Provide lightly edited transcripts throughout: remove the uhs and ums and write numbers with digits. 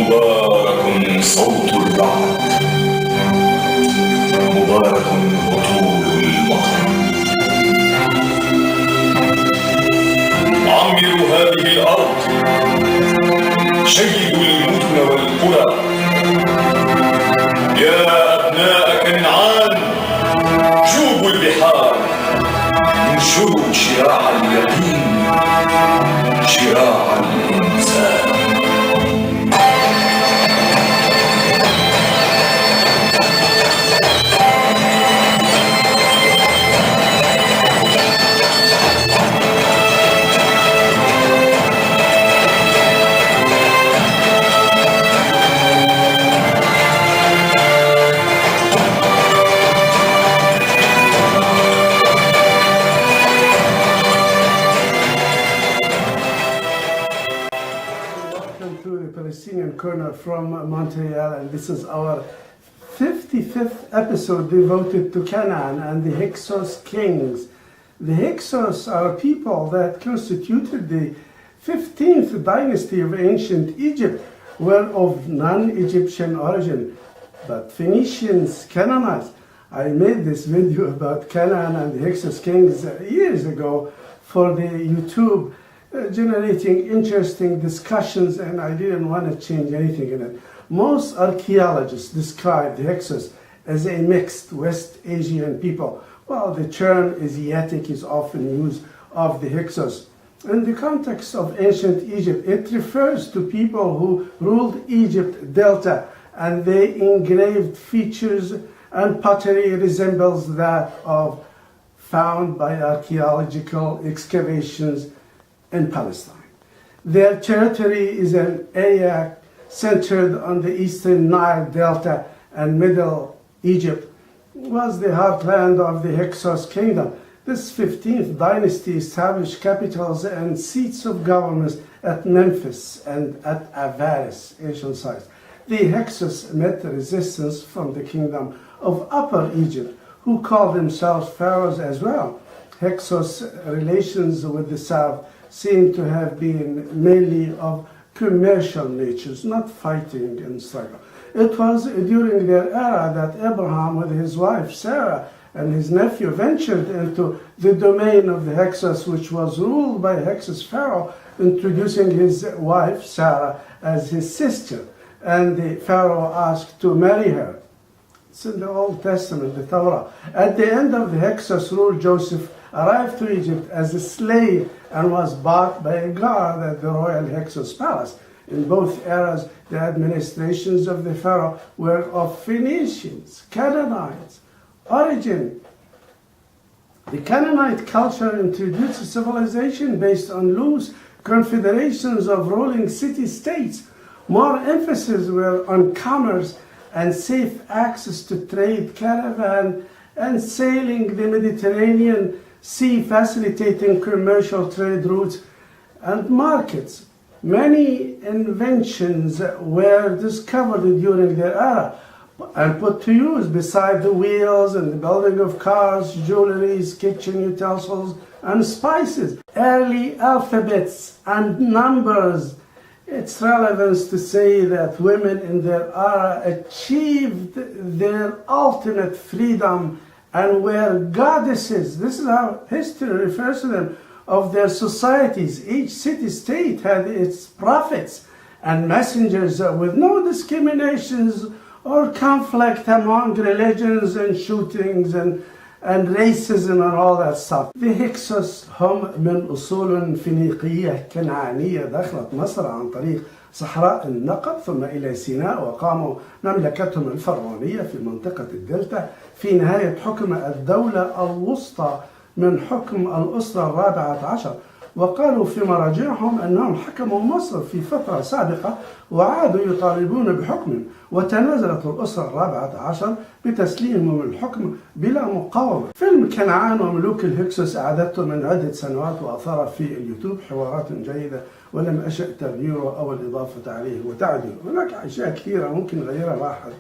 مبارك صوت الرعد، مبارك هطول البقر. عمروا هذه الأرض، شيدوا المدن والقرى. يا أبناء كنعان جوبوا البحار، انشروا شراع اليقين، شراع الإنسان. Palestinian corner from Montreal, and this is our 55th episode devoted to Canaan and the Hyksos kings. The Hyksos are people that constituted the 15th dynasty of ancient Egypt, were of non-Egyptian origin, but Phoenicians, Canaanites. I made this video about Canaan and the Hyksos kings years ago for the YouTube, generating interesting discussions, and I didn't want to change anything in it. Most archaeologists describe the Hyksos as a mixed West Asian people, while the term Asiatic is often used of the Hyksos. In the context of ancient Egypt, it refers to people who ruled Egypt Delta, and their engraved features and pottery resembles that of found by archaeological excavations in Palestine. Their territory is an area centered on the eastern Nile Delta, and Middle Egypt was the heartland of the Hyksos kingdom. This 15th dynasty established capitals and seats of governments at Memphis and at Avaris, ancient sites. The Hyksos met resistance from the kingdom of Upper Egypt, who called themselves pharaohs as well. Hyksos relations with the south seem to have been mainly of commercial natures, not fighting and struggle. It was during their era that Abraham, with his wife Sarah and his nephew, ventured into the domain of the Hyksos, which was ruled by Hyksos pharaoh, introducing his wife Sarah as his sister, and the pharaoh asked to marry her. It's in the Old Testament, the Torah. At the end of the Hyksos rule, Joseph arrived to Egypt as a slave and was bought by a guard at the royal Hyksos palace. In both eras, the administrations of the pharaoh were of Phoenicians, Canaanites origin. The Canaanite culture introduced a civilization based on loose confederations of ruling city-states. More emphasis were on commerce and safe access to trade, caravan and sailing the Mediterranean Sea, facilitating commercial trade routes and markets. Many inventions were discovered during their era and put to use beside the wheels and the building of cars, jewelries, kitchen utensils, and spices. Early alphabets and numbers. It's relevant to say that women in their era achieved their ultimate freedom and were goddesses. This is how history refers to them, of their societies. Each city-state had its prophets and messengers with no discriminations or conflict among religions and shootings and racism and all that stuff. The Hyksos هم من أصول فينيقية كنعانية دخلت مصر عن طريق صحراء النقب ثم إلى سيناء، وقاموا مملكتهم الفرعونية في منطقة الدلتا في نهاية حكم الدولة الوسطى من حكم الأسرة الرابعة عشر. وقالوا في مراجعهم أنهم حكموا مصر في فترة سابقة وعادوا يطالبون بحكم، وتنازلت الأسرة الرابعة عشر بتسليمهم الحكم بلا مقاومة. فيلم كنعان وملوك الهكسوس أعددته من عدة سنوات وأثار في اليوتوب حوارات جيدة، ولم أشأ تغييره أو الإضافة عليه وتعديله. هناك أشياء كثيرة ممكن نغيرها لاحقا.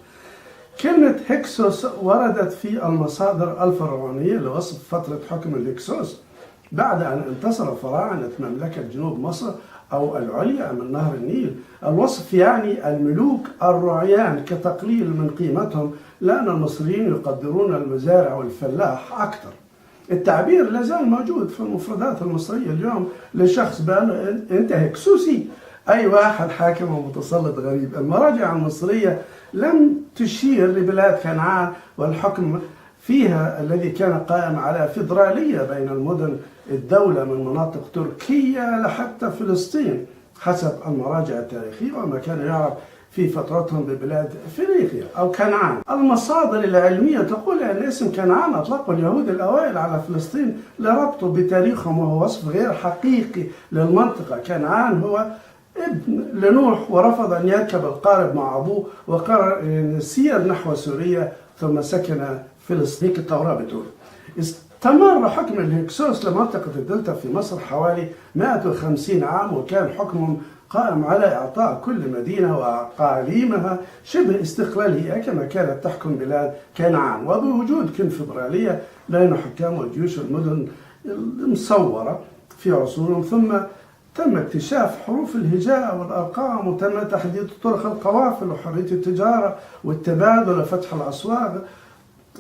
كلمة هكسوس وردت في المصادر الفرعونية لوصف فترة حكم الهكسوس بعد أن انتصر فراعنة مملكة جنوب مصر أو العليا من نهر النيل. الوصف يعني الملوك الرعيان كتقليل من قيمتهم، لأن المصريين يقدرون المزارع والفلاح أكثر. التعبير لازال موجود في المفردات المصرية اليوم لشخص بأنه أنت هكسوسي، أي واحد حاكم ومتسلط غريب. المراجع المصرية لم تشير لبلاد كنعان والحكم فيها الذي كان قائم على فيدرالية بين المدن الدولة من مناطق تركيا لحتى فلسطين حسب المراجع التاريخية، وما كان يعرف في فترتهم ببلاد فينيقيا أو كنعان. المصادر العلمية تقول أن اسم كنعان أطلقه اليهود الأوائل على فلسطين لربطه بتاريخهم، وهو وصف غير حقيقي للمنطقة. كنعان هو ابن لنوح، ورفض أن يركب القارب مع أبوه وقرر أن يسير نحو سوريا ثم سكن فلسطين. التوراة بتقول استمر حكم الهكسوس لمنطقة الدلتا في مصر حوالي 150 عام، وكان حكمهم قائم على إعطاء كل مدينة وأقاليمها شبه استقلالية كما كانت تحكم بلاد كنعان، وبوجود كونفدرالية بين حكام وجيوش المدن المصورة في عصورهم. ثم تم اكتشاف حروف الهجاء والأرقام، وتم تحديد طرق القوافل وحرية التجارة والتبادل وفتح الأسواق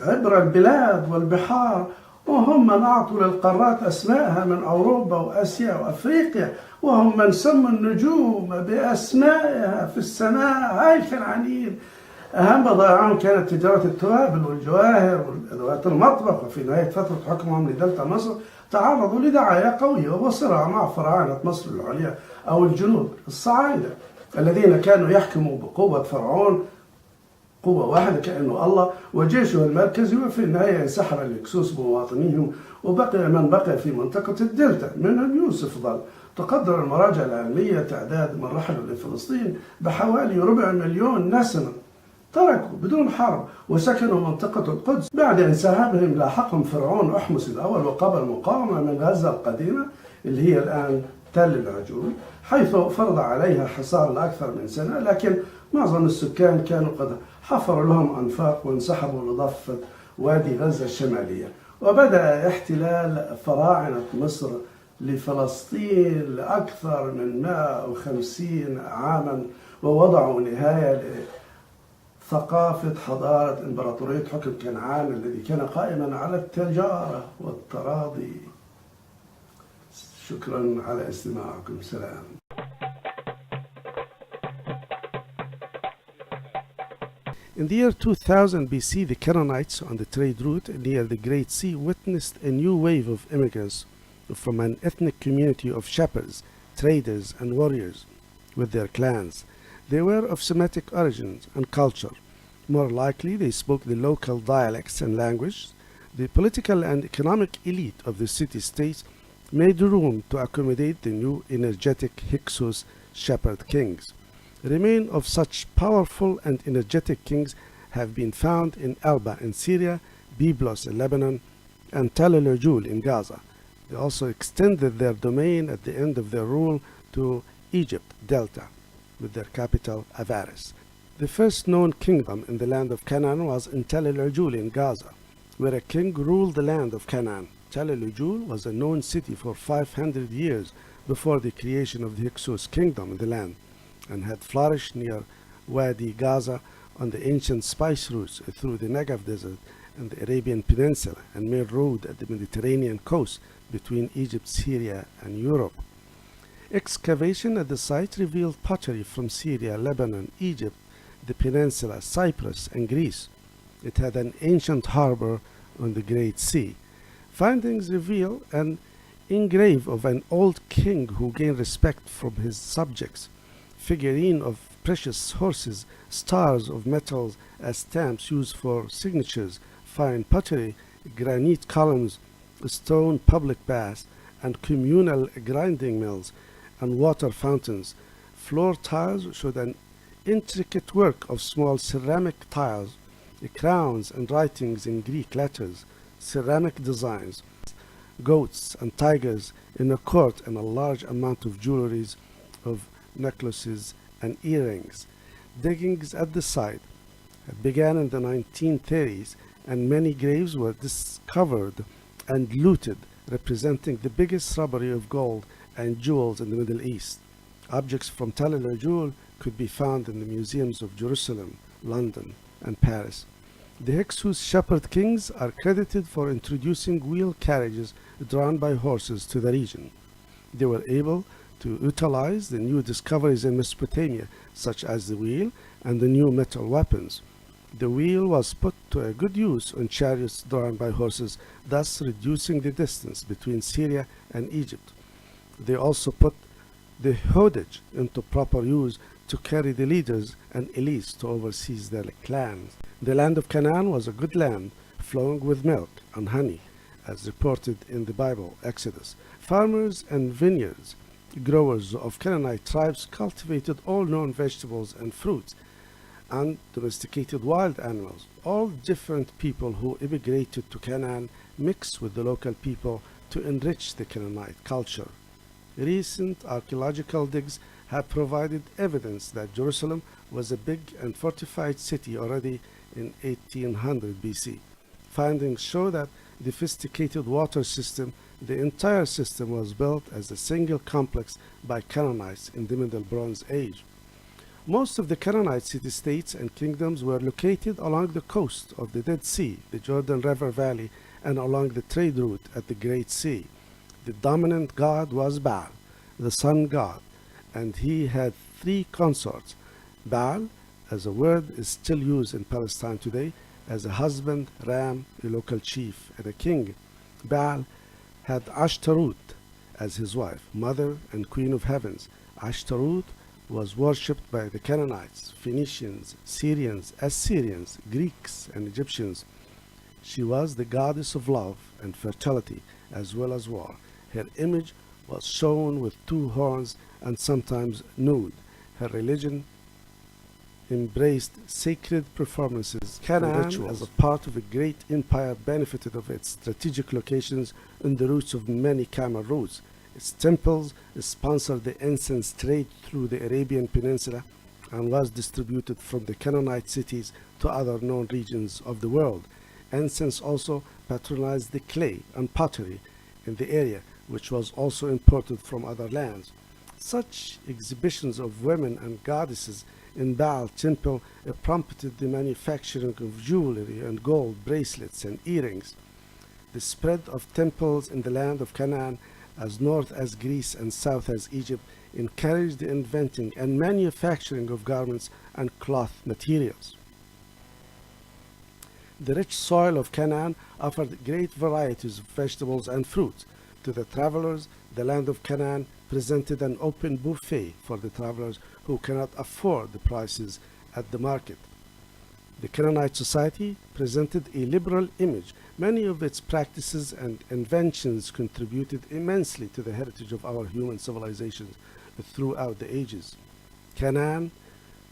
عبر البلاد والبحار، وهم من أعطوا للقارات أسمائها من أوروبا وآسيا وأفريقيا، وهم من سموا النجوم بأسمائها في السماء. هاي الكنعانيين أهم بضائعهم كانت تجارة التوابل والجواهر وأدوات المطبخ. وفي نهاية فترة حكمهم لدلتا مصر تعرضوا لدعاية قوية وصراع مع فراعنة مصر العليا أو الجنوب الصعايدة الذين كانوا يحكموا بقوة فرعون، قوة واحدة كأنه الله وجيشه المركزي. وفي النهاية انسحب الهكسوس بمواطنيهم، وبقي من بقي في منطقة الدلتا منهم يوسف ظل. تقدر المراجع العلمية تعداد من رحلوا لفلسطين بحوالي 250,000 نسمة تركوا بدون حرب وسكنوا منطقة القدس. بعد انسحابهم لاحقهم فرعون أحمس الأول وقبل مقاومة من غزة القديمة اللي هي الآن تل العجول، حيث فرض عليها حصار لأكثر من سنة، لكن معظم السكان كانوا قد حفروا لهم أنفاق وانسحبوا لضفة وادي غزة الشمالية. وبدأ احتلال فراعنة مصر لفلسطين لأكثر من 150 عاما، ووضعوا نهاية ثقافة حضارة إمبراطورية حكم كنعان الذي كان قائما على التجارة والتراضي. شكرا على استماعكم. سلام. In the year 2000 BC, the Canaanites on the trade route near the Great Sea witnessed a new wave of immigrants from an ethnic community of shepherds, traders, and warriors with their clans. They were of Semitic origins and culture. More likely, they spoke the local dialects and language. The political and economic elite of the city-states made room to accommodate the new energetic Hyksos shepherd kings. Remains of such powerful and energetic kings have been found in Elba in Syria, Byblos in Lebanon, and Tel el-Ujul in Gaza. They also extended their domain at the end of their rule to Egypt Delta, with their capital Avaris. The first known kingdom in the land of Canaan was in Tel el-Ujul in Gaza, where a king ruled the land of Canaan. Tel el-Ujul was a known city for 500 years before the creation of the Hyksos kingdom in the land, and had flourished near Wadi Gaza on the ancient spice routes through the Negev desert and the Arabian Peninsula, and main road at the Mediterranean coast between Egypt, Syria, and Europe. Excavation at the site revealed pottery from Syria, Lebanon, Egypt, the Peninsula, Cyprus, and Greece. It had an ancient harbor on the Great Sea. Findings reveal an engraving of an old king who gained respect from his subjects, figurine of precious horses, stars of metals as stamps used for signatures, fine pottery, granite columns, stone public baths, and communal grinding mills and water fountains. Floor tiles showed an intricate work of small ceramic tiles, crowns and writings in Greek letters, ceramic designs, goats and tigers in a court, and a large amount of jewelries of necklaces and earrings. Diggings at the site began in the 1930s, and many graves were discovered and looted, representing the biggest robbery of gold and jewels in the Middle East. Objects from Tel el-Rajul could be found in the museums of Jerusalem, London, and Paris. The Hyksos shepherd kings are credited for introducing wheel carriages drawn by horses to the region. They were able to utilize the new discoveries in Mesopotamia, such as the wheel and the new metal weapons. The wheel was put to a good use on chariots drawn by horses, thus reducing the distance between Syria and Egypt. They also put the hodage into proper use to carry the leaders and elites to oversee their clans. The land of Canaan was a good land, flowing with milk and honey, as reported in the Bible, Exodus. Farmers and vineyards growers of Canaanite tribes cultivated all known vegetables and fruits, and domesticated wild animals. All different people who immigrated to Canaan mixed with the local people to enrich the Canaanite culture. Recent archaeological digs have provided evidence that Jerusalem was a big and fortified city already in 1800 BC. Findings show that the sophisticated water system, the entire system was built as a single complex by Canaanites in the Middle Bronze Age. Most of the Canaanite city-states and kingdoms were located along the coast of the Dead Sea, the Jordan River Valley, and along the trade route at the Great Sea. The dominant god was Baal, the sun god, and he had 3 consorts. Baal, as a word, is still used in Palestine today as a husband, ram, a local chief, and a king. Baal had Ashtarut as his wife, mother and queen of heavens. Ashtarut was worshipped by the Canaanites, Phoenicians, Syrians, Assyrians, Greeks, and Egyptians. She was the goddess of love and fertility as well as war. Her image was shown with 2 horns and sometimes nude. Her religion embraced sacred performances and rituals. As a part of a great empire, benefited of its strategic locations in the routes of many camel routes. Its temples sponsored the incense trade through the Arabian Peninsula and was distributed from the Canaanite cities to other known regions of the world. Incense also patronized the clay and pottery in the area, which was also imported from other lands. Such exhibitions of women and goddesses in Baal temple prompted the manufacturing of jewelry and gold bracelets and earrings. The spread of temples in the land of Canaan, as north as Greece and south as Egypt, encouraged the inventing and manufacturing of garments and cloth materials. The rich soil of Canaan offered great varieties of vegetables and fruits. To the travelers, the land of Canaan presented an open buffet for the travelers who cannot afford the prices at the market. The Canaanite society presented a liberal image. Many of its practices and inventions contributed immensely to the heritage of our human civilizations throughout the ages. Canaan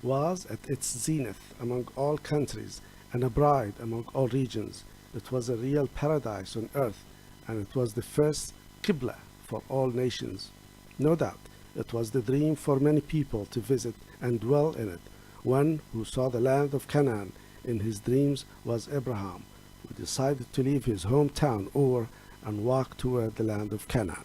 was at its zenith among all countries and a bride among all regions. It was a real paradise on earth, and it was the first Qibla for all nations. No doubt, it was the dream for many people to visit and dwell in it. One who saw the land of Canaan in his dreams was Abraham, who decided to leave his hometown Ur and walk toward the land of Canaan.